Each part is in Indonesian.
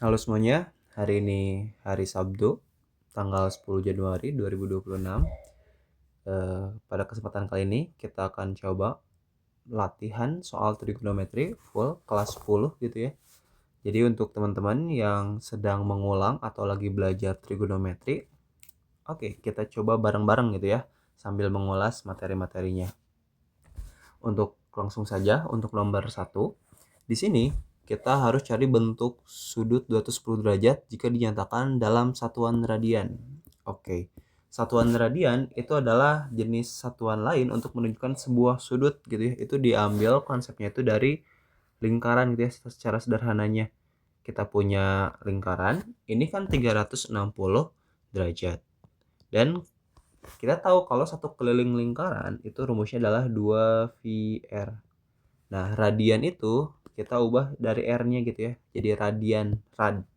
Halo semuanya, hari ini hari Sabtu, tanggal 10 Januari 2026. Pada kesempatan kali ini kita akan coba latihan soal trigonometri full kelas 10 gitu ya. Jadi untuk teman-teman yang sedang mengulang atau lagi belajar trigonometri, oke, kita coba bareng-bareng gitu ya, sambil mengulas materi-materinya. Untuk langsung saja, untuk nomor 1, di sini kita harus cari bentuk sudut 210 derajat jika dinyatakan dalam satuan radian. Oke, satuan radian itu adalah jenis satuan lain untuk menunjukkan sebuah sudut gitu ya. Itu diambil konsepnya itu dari lingkaran gitu ya, secara sederhananya. Kita punya lingkaran, ini kan 360 derajat. Dan kita tahu kalau satu keliling lingkaran itu rumusnya adalah 2πr. Nah, radian itu kita ubah dari R-nya gitu ya. Jadi radian, rad.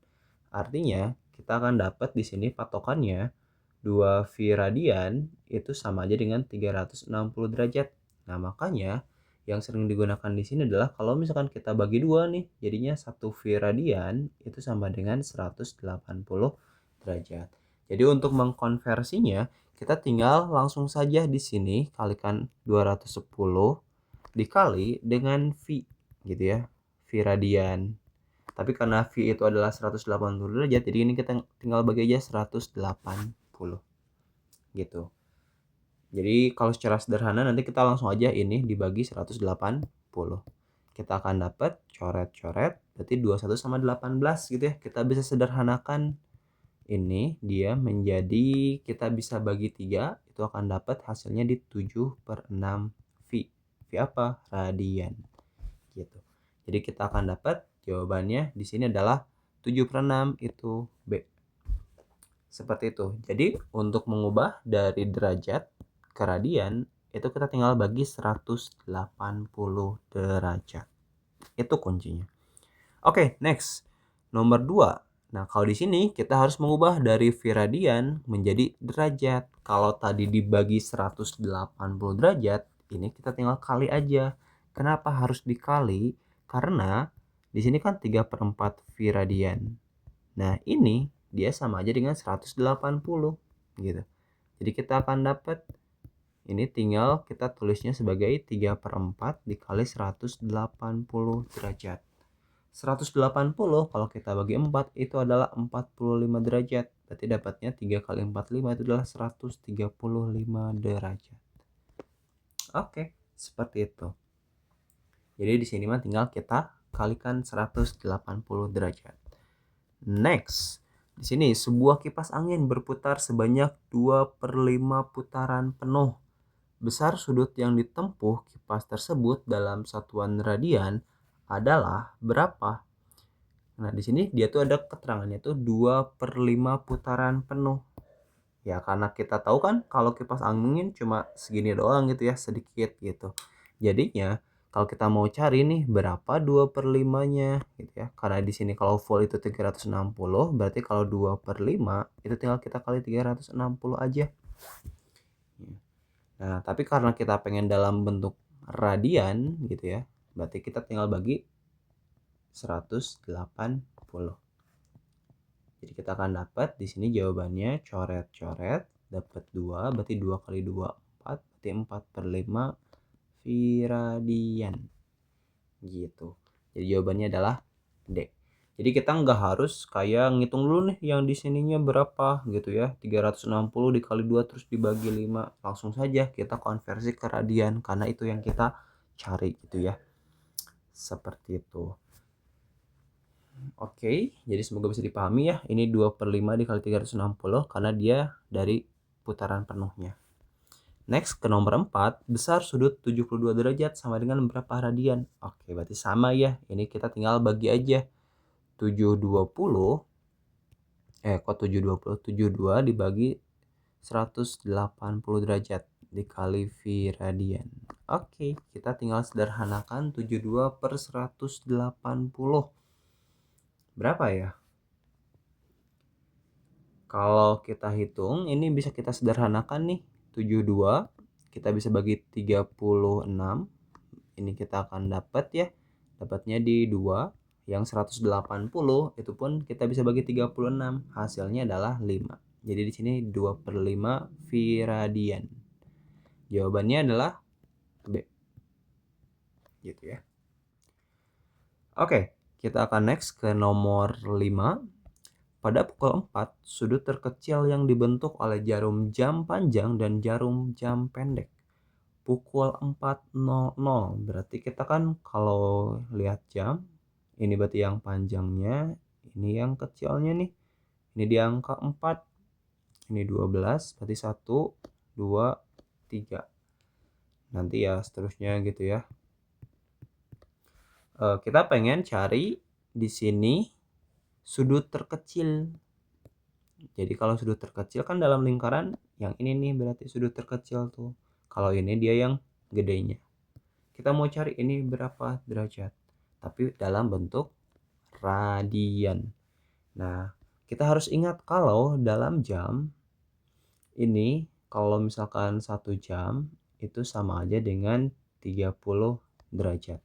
Artinya, kita akan dapat di sini patokannya 2π radian itu sama aja dengan 360 derajat. Nah, makanya yang sering digunakan di sini adalah kalau misalkan kita bagi dua nih, jadinya 1π radian itu sama dengan 180 derajat. Jadi untuk mengkonversinya, kita tinggal langsung saja di sini kalikan 210 dikali dengan V gitu ya, V radian. Tapi karena V itu adalah 180 derajat, jadi ini kita tinggal bagi aja 180 gitu. Jadi kalau secara sederhana nanti kita langsung aja ini dibagi 180. Kita akan dapat coret-coret, berarti 21 sama 18 gitu ya. Kita bisa sederhanakan ini dia menjadi, kita bisa bagi 3, itu akan dapat hasilnya di 7/6 V. V apa? Radian. Gitu. Jadi kita akan dapat jawabannya di sini adalah 7/6 itu B. Seperti itu. Jadi untuk mengubah dari derajat ke radian itu kita tinggal bagi 180 derajat. Itu kuncinya. Oke, next. Nomor 2. Nah, kalau di sini kita harus mengubah dari V radian menjadi derajat. Kalau tadi dibagi 180 derajat, ini kita tinggal kali aja. Kenapa harus dikali? Karena di sini kan 3/4 V radian. Nah, ini dia sama aja dengan 180 gitu. Jadi kita akan dapat ini tinggal kita tulisnya sebagai 3/4 dikali 180 derajat. 180 kalau kita bagi 4 itu adalah 45 derajat. Berarti dapatnya 3 kali 45 itu adalah 135 derajat. Oke, seperti itu. Jadi di sini mah tinggal kita kalikan 180 derajat. Next, di sini sebuah kipas angin berputar sebanyak 2/5 putaran penuh. Besar sudut yang ditempuh kipas tersebut dalam satuan radian adalah berapa? Nah, di sini dia tuh ada keterangannya tuh 2/5 putaran penuh. Ya, karena kita tahu kan kalau kipas angin cuma segini doang gitu ya, sedikit gitu. Jadinya kalau kita mau cari nih berapa 2/5-nya gitu ya. Karena di sini kalau full itu 360, berarti kalau 2/5 itu tinggal kita kali 360 aja. Nah, tapi karena kita pengen dalam bentuk radian gitu ya, berarti kita tinggal bagi 180. Jadi kita akan dapat di sini jawabannya coret-coret dapat 2, berarti 2 kali 2 4, berarti 4/5 radian. Gitu. Jadi jawabannya adalah D. Jadi kita nggak harus kayak ngitung dulu nih yang di sininya berapa gitu ya. 360 dikali 2 terus dibagi 5. Langsung saja kita konversi ke radian karena itu yang kita cari gitu ya. Seperti itu. Oke, jadi semoga bisa dipahami ya. Ini 2/5 dikali 360 karena dia dari putaran penuhnya. Next, ke nomor 4, besar sudut 72 derajat sama dengan berapa radian? Oke, berarti sama ya. Ini kita tinggal bagi aja. 720, kok 720? 72 dibagi 180 derajat dikali V radian. Oke, kita tinggal sederhanakan 72/180. Berapa ya? Kalau kita hitung, ini bisa kita sederhanakan nih. 72 kita bisa bagi 36. Ini kita akan dapat ya. Dapatnya di 2 Yang 180 itu pun kita bisa bagi 36, hasilnya adalah 5. Jadi di sini 2/5 viradian. Jawabannya adalah B. Gitu ya. Oke, kita akan next ke nomor 5. Pada pukul 4, sudut terkecil yang dibentuk oleh jarum jam panjang dan jarum jam pendek. Pukul 4.00, berarti kita kan kalau lihat jam, ini berarti yang panjangnya, ini yang kecilnya nih. Ini di angka 4, ini 12, berarti 1, 2, 3. Nanti ya seterusnya gitu ya. Kita pengen cari di sini sudut terkecil. Jadi kalau sudut terkecil kan dalam lingkaran yang ini nih berarti sudut terkecil tuh. Kalau ini dia yang gedenya. Kita mau cari ini berapa derajat. Tapi dalam bentuk radian. Nah, kita harus ingat kalau dalam jam ini kalau misalkan 1 jam itu sama aja dengan 30 derajat.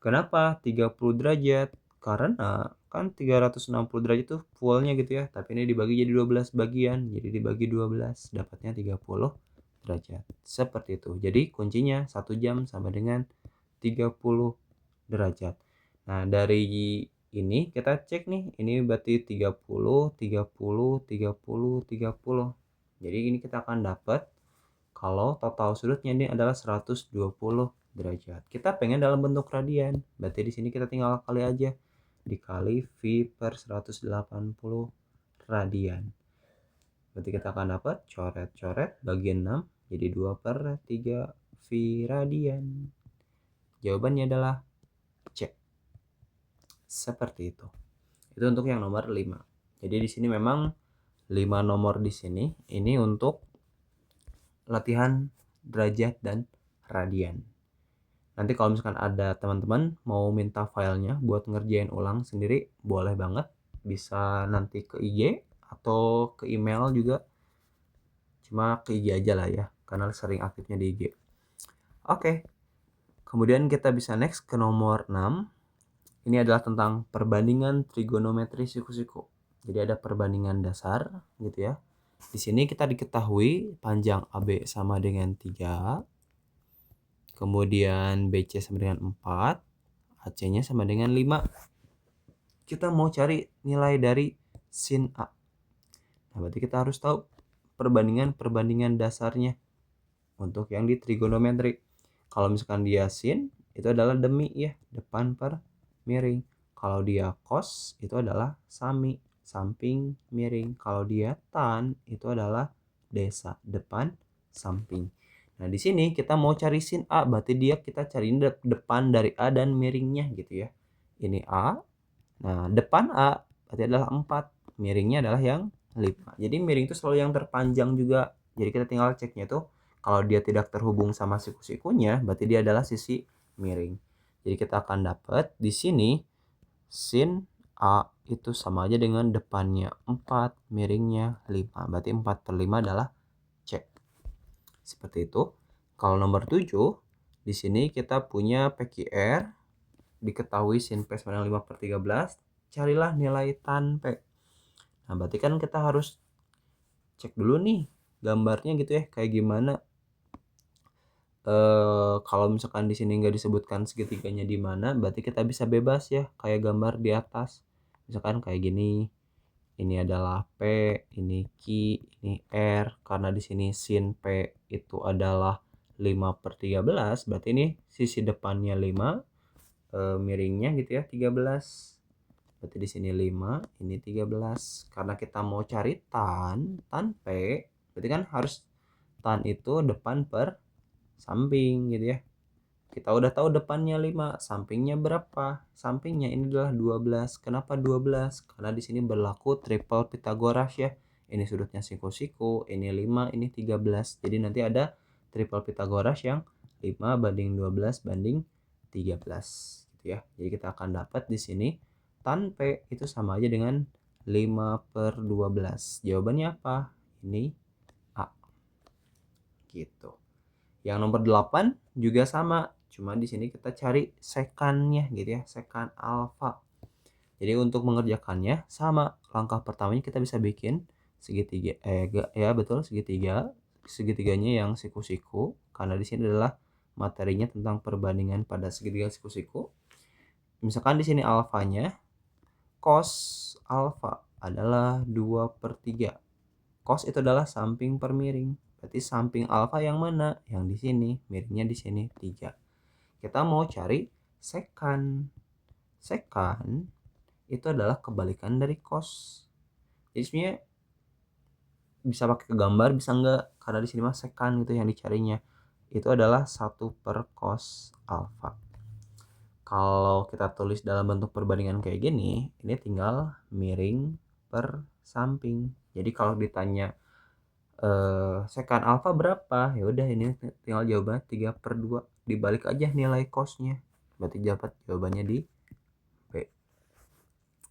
Kenapa 30 derajat? Karena kan 360 derajat itu fullnya gitu ya. Tapi ini dibagi jadi 12 bagian. Jadi dibagi 12 dapatnya 30 derajat. Seperti itu. Jadi kuncinya 1 jam sama dengan 30 derajat. Nah dari ini kita cek nih. Ini berarti 30, 30, 30, 30. Jadi ini kita akan dapat kalau total sudutnya ini adalah 120 derajat. Kita pengen dalam bentuk radian. Berarti di sini kita tinggal kali aja. Dikali V per 180 radian. Berarti kita akan dapat coret-coret bagi 6. Jadi 2/3 V radian. Jawabannya adalah C. Seperti itu. Itu untuk yang nomor 5. Jadi di sini memang 5 nomor di sini. Ini untuk latihan derajat dan radian. Nanti kalau misalkan ada teman-teman mau minta filenya buat ngerjain ulang sendiri, boleh banget. Bisa nanti ke IG atau ke email juga. Cuma ke IG aja lah ya, karena sering aktifnya di IG. Oke. Kemudian kita bisa next ke nomor 6. Ini adalah tentang perbandingan trigonometri siku-siku. Jadi ada perbandingan dasar gitu ya. Di sini kita diketahui panjang AB sama dengan 3. Kemudian BC sama dengan 4, AC-nya sama dengan 5. Kita mau cari nilai dari sin A. Nah, berarti kita harus tahu perbandingan dasarnya untuk yang di trigonometri. Kalau misalkan dia sin, itu adalah demi ya, depan per miring. Kalau dia cos, itu adalah sami, samping miring. Kalau dia tan, itu adalah desa, depan samping. Nah, di sini kita mau cari sin A, berarti dia kita cari depan dari A dan miringnya gitu ya. Ini A. Nah, depan A berarti adalah 4, miringnya adalah yang 5. Jadi miring itu selalu yang terpanjang juga. Jadi kita tinggal ceknya tuh kalau dia tidak terhubung sama siku-sikunya, berarti dia adalah sisi miring. Jadi kita akan dapat di sini sin A itu sama aja dengan depannya 4, miringnya 5. Berarti 4/5 adalah C. Seperti itu. Kalau nomor 7, di sini kita punya PQR, diketahui sin P sama dengan 5/13. Carilah nilai tan P. Nah, berarti kan kita harus cek dulu nih gambarnya gitu ya, kayak gimana. Kalau misalkan di sini nggak disebutkan segitiganya di mana, berarti kita bisa bebas ya, kayak gambar di atas. Misalkan kayak gini. Ini adalah P, ini Q, ini R. Karena di sini sin P itu adalah 5/13, berarti ini sisi depannya 5, miringnya gitu ya 13. Berarti di sini 5, ini 13. Karena kita mau cari tan P, berarti kan harus tan itu depan per samping gitu ya. Kita udah tahu depannya 5, sampingnya berapa? Sampingnya ini adalah 12. Kenapa 12? Karena di sini berlaku triple Pythagoras ya. Ini sudutnya siku-siku, ini 5, ini 13. Jadi nanti ada triple Pythagoras yang 5 banding 12 banding 13 gitu ya. Jadi kita akan dapat di sini tan P itu sama aja dengan 5/12. Jawabannya apa? Ini A. Gitu. Yang nomor 8 juga sama. Cuma di sini kita cari sekannya gitu ya, sekan alfa. Jadi untuk mengerjakannya sama, langkah pertamanya kita bisa bikin segitiga, ya betul, segitiga. Segitiganya yang siku-siku, karena di sini adalah materinya tentang perbandingan pada segitiga siku-siku. Misalkan di sini alfanya, cos alfa adalah 2/3. Cos itu adalah samping per miring. Berarti samping alfa yang mana? Yang di sini, miringnya di sini 3. Kita mau cari sekan. Sekan itu adalah kebalikan dari cos. Jadi sebenarnya bisa pakai ke gambar, bisa enggak, karena di sini mah sekan gitu yang dicarinya. Itu adalah 1/cos alfa. Kalau kita tulis dalam bentuk perbandingan kayak gini, ini tinggal miring per samping. Jadi kalau ditanya sekan alfa berapa, ya udah ini tinggal jawabannya 3/2, dibalik aja nilai cosnya, berarti dapat jawabannya di B.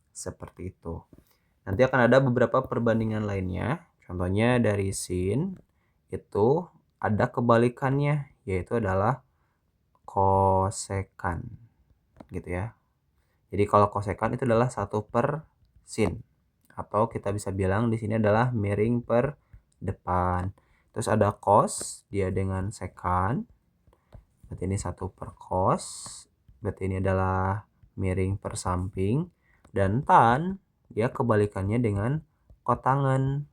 Seperti itu. Nanti akan ada beberapa perbandingan lainnya, contohnya dari sin itu ada kebalikannya, yaitu adalah kosekan gitu ya. Jadi kalau kosekan itu adalah 1/sin, atau kita bisa bilang di sini adalah miring per depan. Terus ada cos, dia dengan sekan, berarti ini 1/cos, berarti ini adalah miring per samping. Dan tan, dia kebalikannya dengan kotangan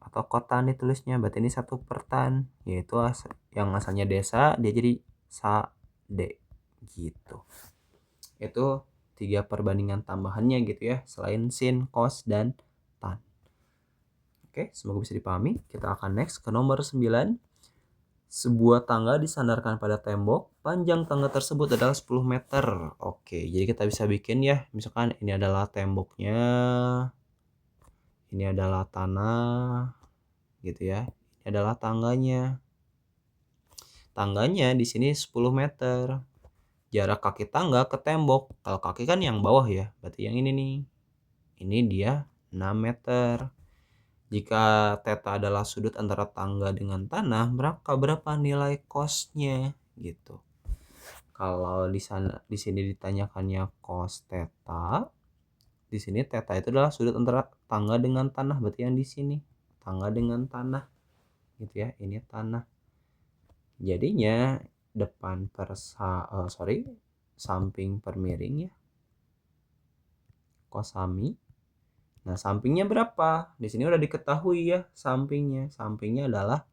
atau kotan ditulisnya, berarti ini 1/tan, yaitu yang asalnya desa dia jadi sa d gitu. Itu 3 perbandingan tambahannya gitu ya, selain sin, cos, dan tan. Oke, semoga bisa dipahami. Kita akan next ke nomor 9. Sebuah tangga disandarkan pada tembok, panjang tangga tersebut adalah 10 meter. Oke, jadi kita bisa bikin ya, misalkan ini adalah temboknya, ini adalah tanah gitu ya, ini adalah tangganya. Tangganya di sini 10 meter. Jarak kaki tangga ke tembok, kalau kaki kan yang bawah ya, berarti yang ini nih. Ini dia 6 meter. Jika theta adalah sudut antara tangga dengan tanah, berapa nilai cosnya gitu. Kalau di sini ditanyakannya cos theta, di sini theta itu adalah sudut antara tangga dengan tanah, berarti yang di sini tangga dengan tanah gitu ya, ini tanah. Jadinya depan samping per miring ya, kosami. Nah, sampingnya berapa? Di sini udah diketahui ya sampingnya. Sampingnya adalah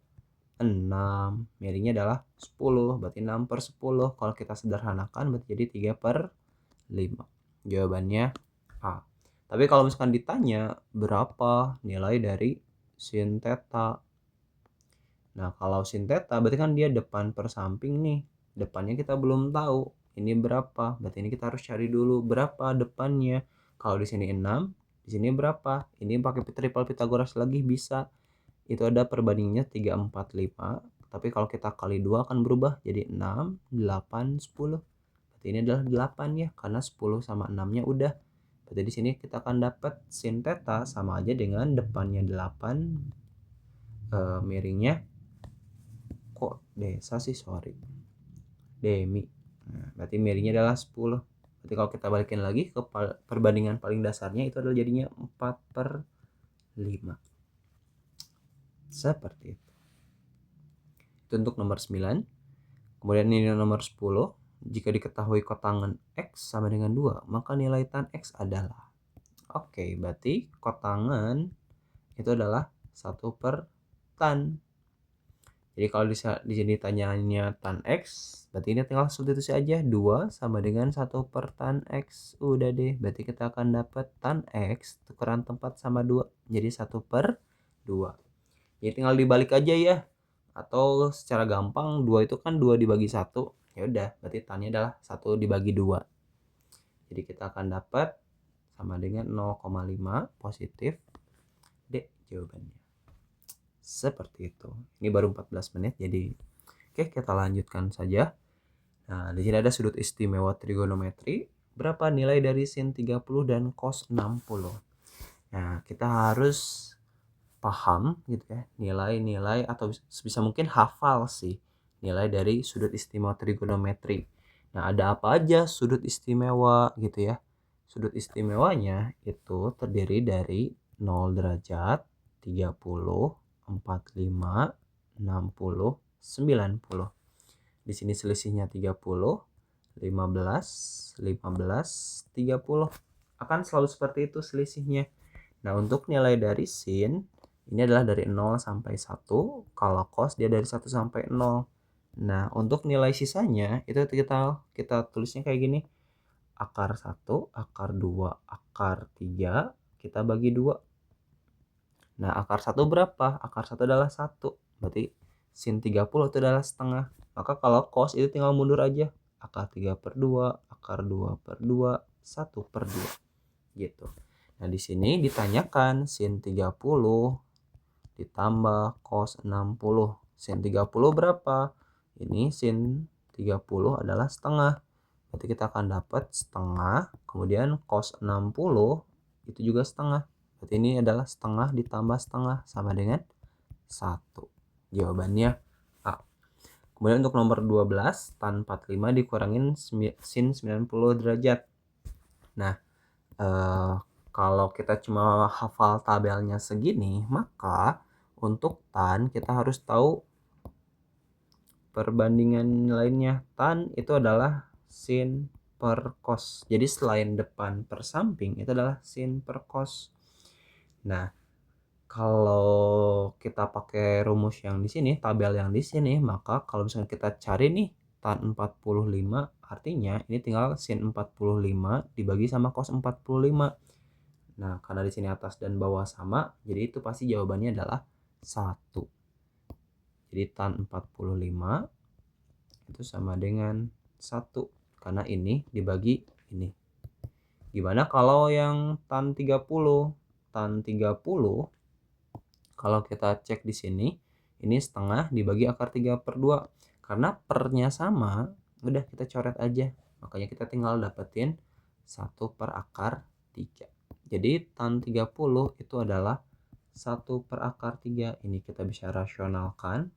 6, miringnya adalah 10, berarti 6/10. Kalau kita sederhanakan berarti jadi 3/5. Jawabannya A. Tapi kalau misalkan ditanya berapa nilai dari sin theta. Nah, kalau sin theta berarti kan dia depan per samping nih. Depannya kita belum tahu ini berapa. Berarti ini kita harus cari dulu berapa depannya. Kalau di sini 6, di sini berapa? Ini pakai triple Pythagoras lagi bisa. Itu ada perbandingannya 3, 4, 5. Tapi kalau kita kali 2 akan berubah jadi 6, 8, 10. Berarti ini adalah 8 ya, karena 10 sama 6-nya udah. Berarti di sini kita akan dapat sin theta sama aja dengan depannya 8, miringnya kok desa sih, sorry, demi. Nah, berarti miringnya adalah 10. Berarti kalau kita balikin lagi ke perbandingan paling dasarnya, itu adalah jadinya 4/5. Seperti itu. Itu untuk nomor 9. Kemudian ini nomor 10. Jika diketahui kotangan X sama dengan 2, maka nilai tan X adalah. Oke, berarti kotangan itu adalah 1/tan. Jadi kalau di sini tanyanya tan X, berarti ini tinggal substitusi aja, 2 sama dengan 1/tan X. Udah deh, berarti kita akan dapat tan X tukeran tempat sama 2, jadi 1/2. Jadi tinggal dibalik aja ya. Atau secara gampang 2 itu kan 2 dibagi 1. Ya udah, berarti tannya adalah 1 dibagi 2. Jadi kita akan dapat sama dengan 0,5 positif D jawabannya. Seperti itu. Ini baru 14 menit, jadi oke, kita lanjutkan saja. Nah, di sini ada sudut istimewa trigonometri. Berapa nilai dari sin 30 dan cos 60? Nah, kita harus paham gitu ya, nilai-nilai, atau sebisa mungkin hafal sih nilai dari sudut istimewa trigonometri. Nah, ada apa aja sudut istimewa gitu ya. Sudut istimewanya itu terdiri dari 0 derajat, 30, 45, 60, 90. Di sini selisihnya 30, 15, 15, 30. Akan selalu seperti itu selisihnya. Nah, untuk nilai dari sin ini adalah dari 0 sampai 1. Kalau cos dia dari 1 sampai 0. Nah, untuk nilai sisanya itu kita tulisnya kayak gini. Akar 1, akar 2, akar 3 kita bagi 2. Nah, akar 1 berapa? Akar 1 adalah 1. Berarti sin 30 itu adalah setengah. Maka kalau cos itu tinggal mundur aja. Akar 3/2, akar 2/2, 1/2 gitu. Nah, di sini ditanyakan sin 30 ditambah cos 60. Sin 30 berapa? Ini sin 30 adalah setengah. Berarti kita akan dapat setengah, kemudian cos 60 itu juga setengah. Berarti ini adalah setengah ditambah setengah sama dengan 1. Jawabannya A. Kemudian untuk nomor 12, tan 45 dikurangin sin 90 derajat. Nah, kalau kita cuma hafal tabelnya segini, maka untuk tan kita harus tahu perbandingan lainnya. Tan itu adalah sin per cos. Jadi selain depan per samping itu adalah sin per cos. Nah, kalau kita pakai rumus yang di sini, tabel yang di sini, maka kalau misalnya kita cari nih tan 45, artinya ini tinggal sin 45 dibagi sama cos 45. Nah, karena di sini atas dan bawah sama, jadi itu pasti jawabannya adalah 1. Jadi tan 45 itu sama dengan 1 karena ini dibagi ini. Gimana kalau yang tan 30? Tan 30 kalau kita cek di sini, ini setengah dibagi akar 3/2. Karena pernya sama, udah kita coret aja. Makanya kita tinggal dapetin 1 per akar 3. Jadi tan 30 itu adalah 1 per akar 3. Ini kita bisa rasionalkan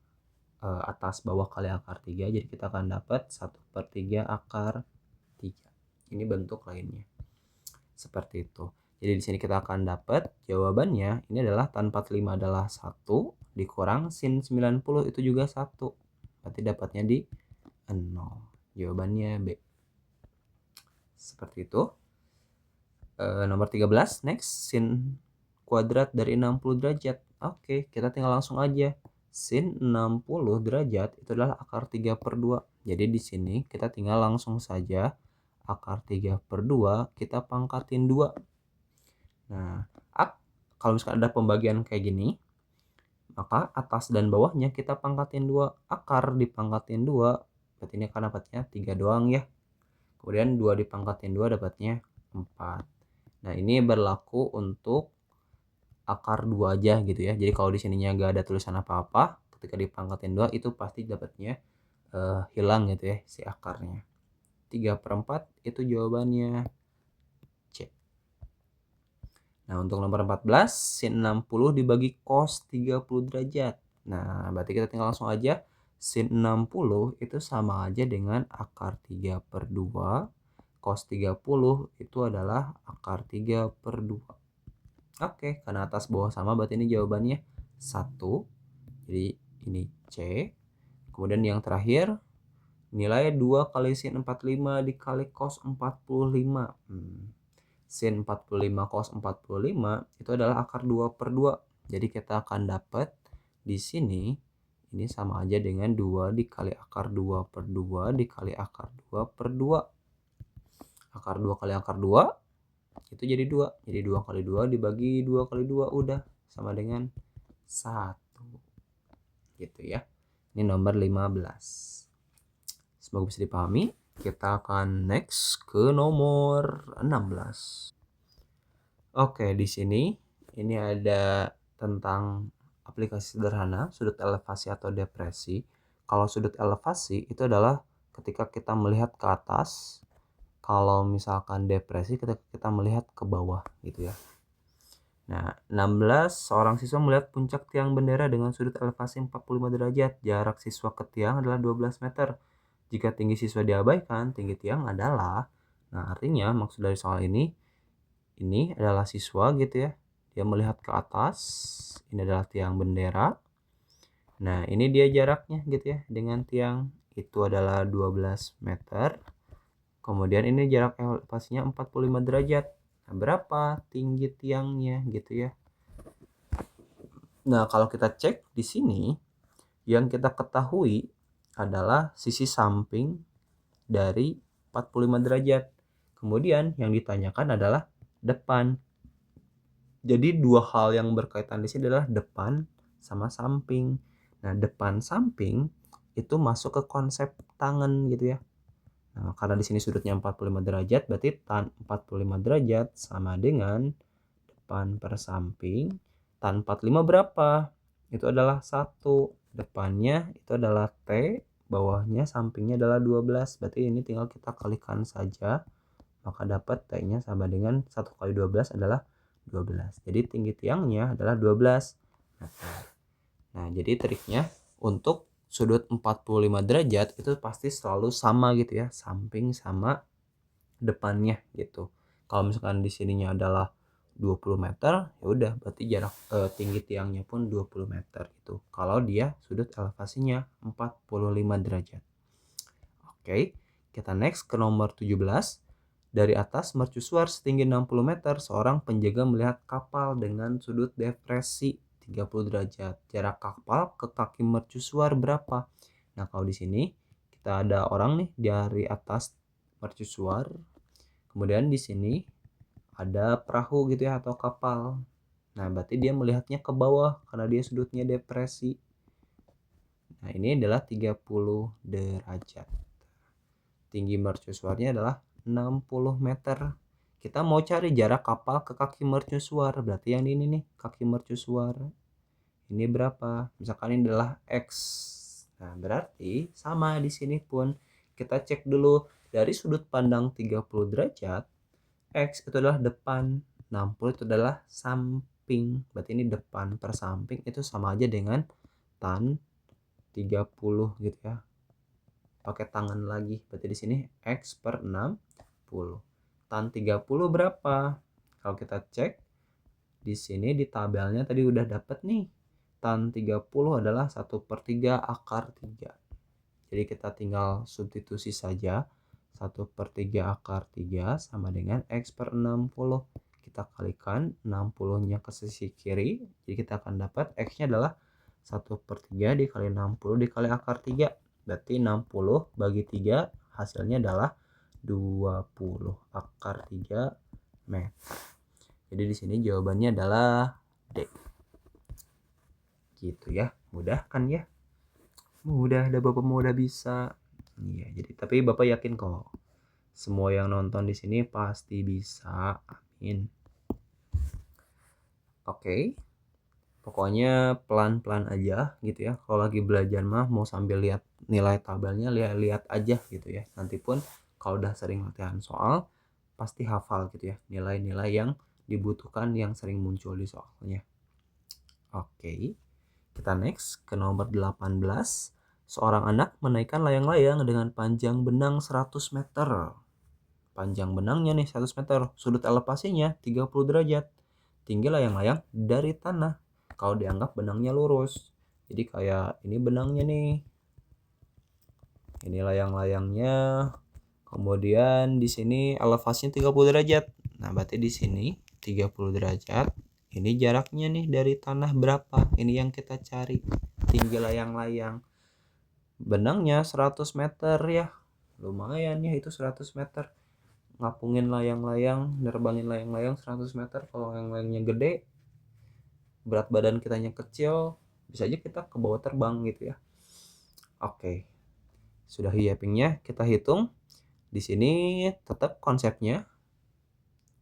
atas bawah kali akar 3. Jadi kita akan dapat 1/3 akar 3. Ini bentuk lainnya. Seperti itu. Jadi di sini kita akan dapat jawabannya ini adalah tan 45 adalah 1 dikurang sin 90 itu juga 1. Berarti dapatnya di 0. Jawabannya B. Seperti itu. Nomor 13 next sin kuadrat dari 60 derajat. Oke, kita tinggal langsung aja. Sin 60 derajat itu adalah akar 3/2. Jadi di sini kita tinggal langsung saja akar 3/2 kita pangkatin 2. Nah, kalau misalkan ada pembagian kayak gini, maka atas dan bawahnya kita pangkatin 2. Akar dipangkatin 2, berarti ini akan dapatnya 3 doang ya. Kemudian 2 dipangkatin 2 dapatnya 4. Nah, ini berlaku untuk akar 2 aja gitu ya. Jadi kalau di sininya nggak ada tulisan apa-apa, ketika dipangkatin 2 itu pasti dapatnya hilang gitu ya si akarnya. 3/4 itu jawabannya C. Nah, untuk nomor 14, sin 60 dibagi cos 30 derajat. Nah, berarti kita tinggal langsung aja. Sin 60 itu sama aja dengan akar 3/2. Cos 30 itu adalah akar 3/2. Oke, karena atas bawah sama berarti ini jawabannya 1. Jadi ini C. Kemudian yang terakhir, nilai 2 kali sin 45 dikali cos 45. Sin 45 cos 45 itu adalah akar 2/2. Jadi kita akan dapat di sini ini sama aja dengan 2 dikali akar 2/2 dikali akar 2/2. Akar 2 kali akar 2 itu jadi 2. Jadi 2 kali 2 dibagi 2 kali 2 udah sama dengan 1. Gitu ya. Ini nomor 15. Semoga bisa dipahami. Kita akan next ke nomor 16. Oke, di sini ini ada tentang aplikasi sederhana sudut elevasi atau depresi. Kalau sudut elevasi itu adalah ketika kita melihat ke atas. Kalau misalkan depresi ketika kita melihat ke bawah gitu ya. Nah, 16 seorang siswa melihat puncak tiang bendera dengan sudut elevasi 45 derajat. Jarak siswa ke tiang adalah 12 meter. Jika tinggi siswa diabaikan, tinggi tiang adalah, nah artinya maksud dari soal ini adalah siswa gitu ya. Dia melihat ke atas, ini adalah tiang bendera. Nah, ini dia jaraknya gitu ya dengan tiang, itu adalah 12 meter. Kemudian ini jarak elevasinya 45 derajat. Nah, berapa tinggi tiangnya gitu ya. Nah, kalau kita cek di sini, yang kita ketahui adalah sisi samping dari 45 derajat. Kemudian yang ditanyakan adalah depan. Jadi dua hal yang berkaitan di sini adalah depan sama samping. Nah, depan samping itu masuk ke konsep tangan gitu ya. Nah, karena di sini sudutnya 45 derajat, berarti tan 45 derajat sama dengan depan per samping. Tan 45 berapa? Itu adalah 1. Depannya itu adalah T, bawahnya sampingnya adalah 12. Berarti ini tinggal kita kalikan saja. Maka dapat T-nya sama dengan 1 kali 12 adalah 12. Jadi tinggi tiangnya adalah 12 meter. Nah, jadi triknya untuk sudut 45 derajat itu pasti selalu sama gitu ya, samping sama depannya gitu. Kalau misalkan di sininya adalah 20 meter, ya udah berarti jarak tinggi tiangnya pun 20 meter gitu. Kalau dia sudut elevasinya 45 derajat. Oke, kita next ke nomor 17. Dari atas mercusuar setinggi 60 meter, seorang penjaga melihat kapal dengan sudut depresi 30 derajat. Jarak kapal ke kaki mercusuar berapa? Nah, kalau di sini kita ada orang nih dari atas mercusuar. Kemudian di sini ada perahu gitu ya atau kapal. Nah, berarti dia melihatnya ke bawah karena dia sudutnya depresi. Nah, ini adalah 30 derajat. Tinggi mercusuarnya adalah 60 meter. Kita mau cari jarak kapal ke kaki mercusuar. Berarti yang ini nih, kaki mercusuar. Ini berapa? Misalkan ini adalah X. Nah, berarti sama di sini pun. Kita cek dulu dari sudut pandang 30 derajat. X itu adalah depan. 60 itu adalah samping. Berarti ini depan per samping itu sama aja dengan tan 30 gitu ya. Pakai tangan lagi. Berarti di sini X per 60. Tan 30 berapa? Kalau kita cek di sini di tabelnya tadi udah dapet nih. Tan 30 adalah 1/3 akar 3. Jadi kita tinggal substitusi saja. 1/3 akar 3 sama dengan X per 60. Kita kalikan 60-nya ke sisi kiri. Jadi kita akan dapat X-nya adalah 1/3 dikali 60 dikali akar 3. Berarti 60 bagi 3 hasilnya adalah 20 akar 3 meter. Jadi di sini jawabannya adalah D. Gitu ya. Mudah kan ya? Mudah, ada Bapak udah bisa. Iya, jadi tapi Bapak yakin kok semua yang nonton di sini pasti bisa. Amin. Oke. Pokoknya pelan-pelan aja gitu ya. Kalau lagi belajar mah mau sambil lihat nilai tabelnya, lihat aja gitu ya. Nanti pun kalau udah sering latihan soal pasti hafal gitu ya nilai-nilai yang dibutuhkan yang sering muncul di soalnya. Oke. Kita next ke nomor 18. Seorang anak menaikkan layang-layang dengan panjang benang 100 meter. Panjang benangnya nih 100 meter. Sudut elevasinya 30 derajat. Tinggi layang-layang dari tanah. Kalau dianggap benangnya lurus. Jadi kayak ini benangnya nih. Ini layang-layangnya. Kemudian di sini elevasinya 30 derajat. Nah, berarti di sini 30 derajat. Ini jaraknya nih dari tanah berapa? Ini yang kita cari. Tinggi layang-layang. Benangnya 100 meter ya. Lumayan ya itu 100 meter. Ngapungin layang-layang, nerbangin layang-layang 100 meter. Kalau layang-layangnya gede, berat badan kitanya kecil, bisa aja kita ke bawah terbang gitu ya. Oke. Sudah yappingnya kita hitung. Di sini tetap konsepnya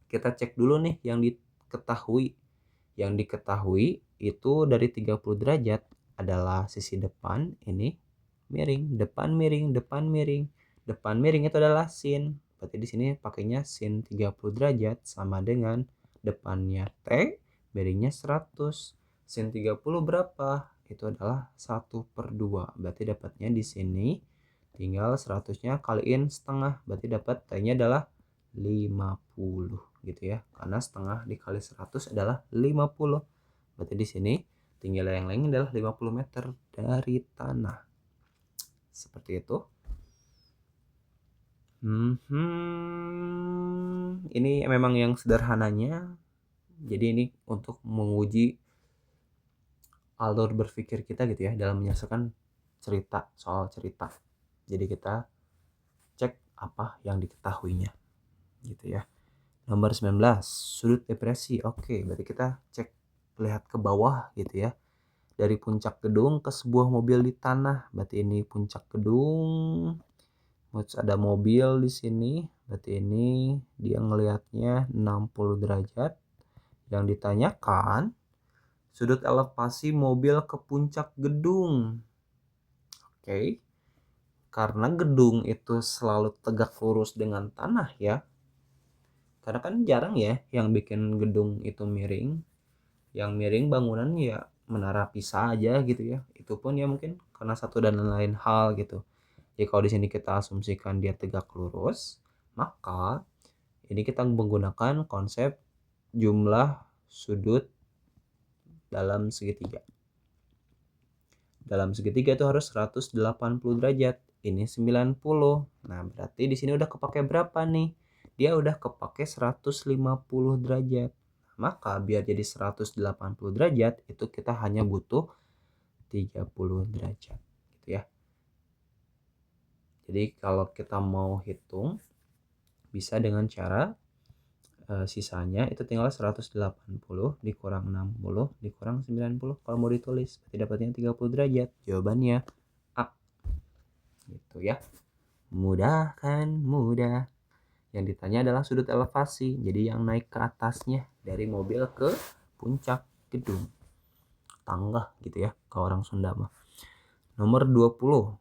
kita cek dulu nih yang diketahui. Yang diketahui itu dari 30 derajat adalah sisi depan ini miring, depan miring, depan miring. Depan miring itu adalah sin. Berarti di sini pakainya sin 30 derajat sama dengan depannya T miringnya 100. Sin 30 berapa? Itu adalah 1/2. Berarti dapatnya di sini tinggal 100-nya kaliin setengah. Berarti dapat T-nya adalah 50 gitu ya. Karena setengah dikali 100 adalah 50. Berarti di sini tinggi layang-layang adalah 50 meter dari tanah. Seperti itu. Ini memang yang sederhananya. Jadi ini untuk menguji alur berpikir kita gitu ya dalam menyelesaikan soal cerita. Jadi kita cek apa yang diketahuinya gitu ya. Nomor 19, sudut depresi. Oke, berarti kita cek lihat ke bawah gitu ya. Dari puncak gedung ke sebuah mobil di tanah. Berarti ini puncak gedung. Terus ada mobil di sini. Berarti ini dia ngelihatnya 60 derajat. Yang ditanyakan sudut elevasi mobil ke puncak gedung. Oke. Karena gedung itu selalu tegak lurus dengan tanah ya. Karena kan jarang ya yang bikin gedung itu miring. Yang miring bangunan ya menara Pisa aja gitu ya. Itu pun ya mungkin karena satu dan lain hal gitu. Jadi kalau di sini kita asumsikan dia tegak lurus, maka ini kita menggunakan konsep jumlah sudut dalam segitiga. Dalam segitiga itu harus 180 derajat. Ini 90. Nah, berarti di sini udah kepake berapa nih? Dia udah kepake 150 derajat. Maka biar jadi 180 derajat itu kita hanya butuh 30 derajat gitu ya. Jadi kalau kita mau hitung bisa dengan cara sisanya itu tinggal 180 dikurang 60 dikurang 90 kalau mau ditulis. Berarti dapatnya 30 derajat. Jawabannya A. Gitu ya. Mudah kan? Mudah. Yang ditanya adalah sudut elevasi. Jadi yang naik ke atasnya dari mobil ke puncak gedung. Tangga gitu ya ke orang Sunda mah. Nomor 20.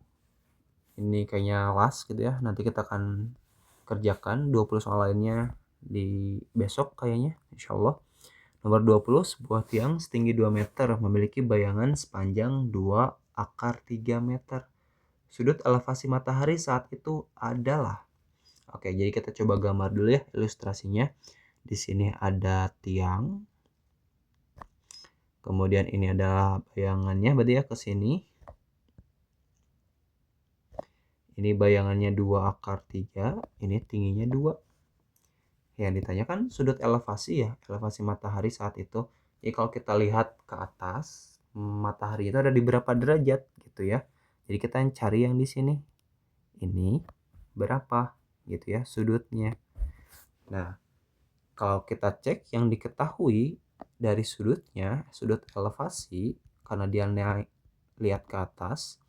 Ini kayaknya last gitu ya. Nanti kita akan kerjakan 20 soal lainnya di besok kayaknya insyaallah. Nomor 20, sebuah tiang setinggi 2 meter memiliki bayangan sepanjang 2 akar 3 meter. Sudut elevasi matahari saat itu adalah. Oke, jadi kita coba gambar dulu ya ilustrasinya. Di sini ada tiang. Kemudian ini adalah bayangannya berarti ya ke sini. Ini bayangannya 2 akar 3, ini tingginya 2. Yang ditanyakan sudut elevasi ya, elevasi matahari saat itu. Jadi kalau kita lihat ke atas, matahari itu ada di berapa derajat gitu ya. Jadi kita cari yang di sini. Ini berapa gitu ya sudutnya. Nah, kalau kita cek yang diketahui dari sudutnya, sudut elevasi karena dia lihat ke atas,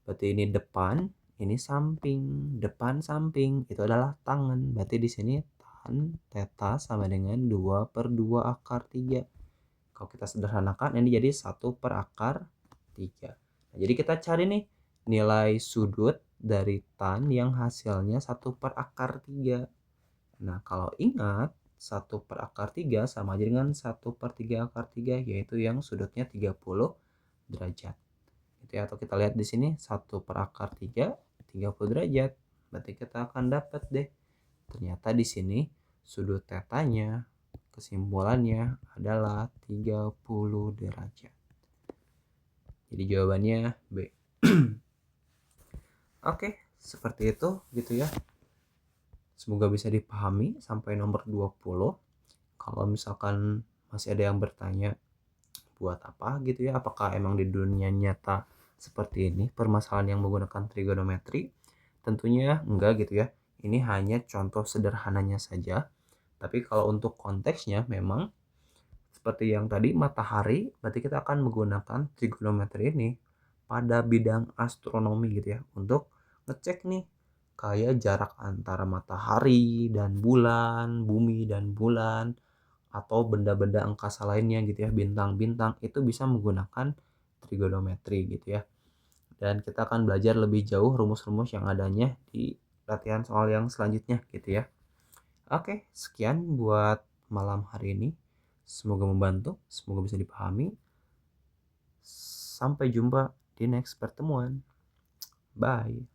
berarti ini depan, ini samping, depan samping itu adalah tangan. Berarti di sini tan theta sama dengan 2/2 akar 3. Kalau kita sederhanakan ini jadi 1 per akar 3. Nah, jadi kita cari nih nilai sudut dari tan yang hasilnya 1 per akar 3. Nah, kalau ingat 1 per akar 3 sama aja dengan 1 per 3 akar 3 yaitu yang sudutnya 30 derajat. Gitu ya, atau kita lihat di sini 1 per akar 3 30 derajat. Berarti kita akan dapat deh. Ternyata di sini sudut tetanya kesimpulannya adalah 30 derajat. Jadi jawabannya B. Oke, seperti itu gitu ya. Semoga bisa dipahami sampai nomor 20. Kalau misalkan masih ada yang bertanya buat apa gitu ya, apakah emang di dunia nyata seperti ini permasalahan yang menggunakan trigonometri? Tentunya enggak gitu ya. Ini hanya contoh sederhananya saja. Tapi kalau untuk konteksnya memang seperti yang tadi matahari, berarti kita akan menggunakan trigonometri ini pada bidang astronomi gitu ya untuk ngecek nih kayak jarak antara matahari dan bulan, bumi dan bulan atau benda-benda angkasa lainnya gitu ya, bintang-bintang itu bisa menggunakan trigonometri gitu ya. Dan kita akan belajar lebih jauh rumus-rumus yang adanya di latihan soal yang selanjutnya gitu ya. Oke, sekian buat malam hari ini. Semoga membantu, semoga bisa dipahami. Sampai jumpa di next pertemuan. Bye.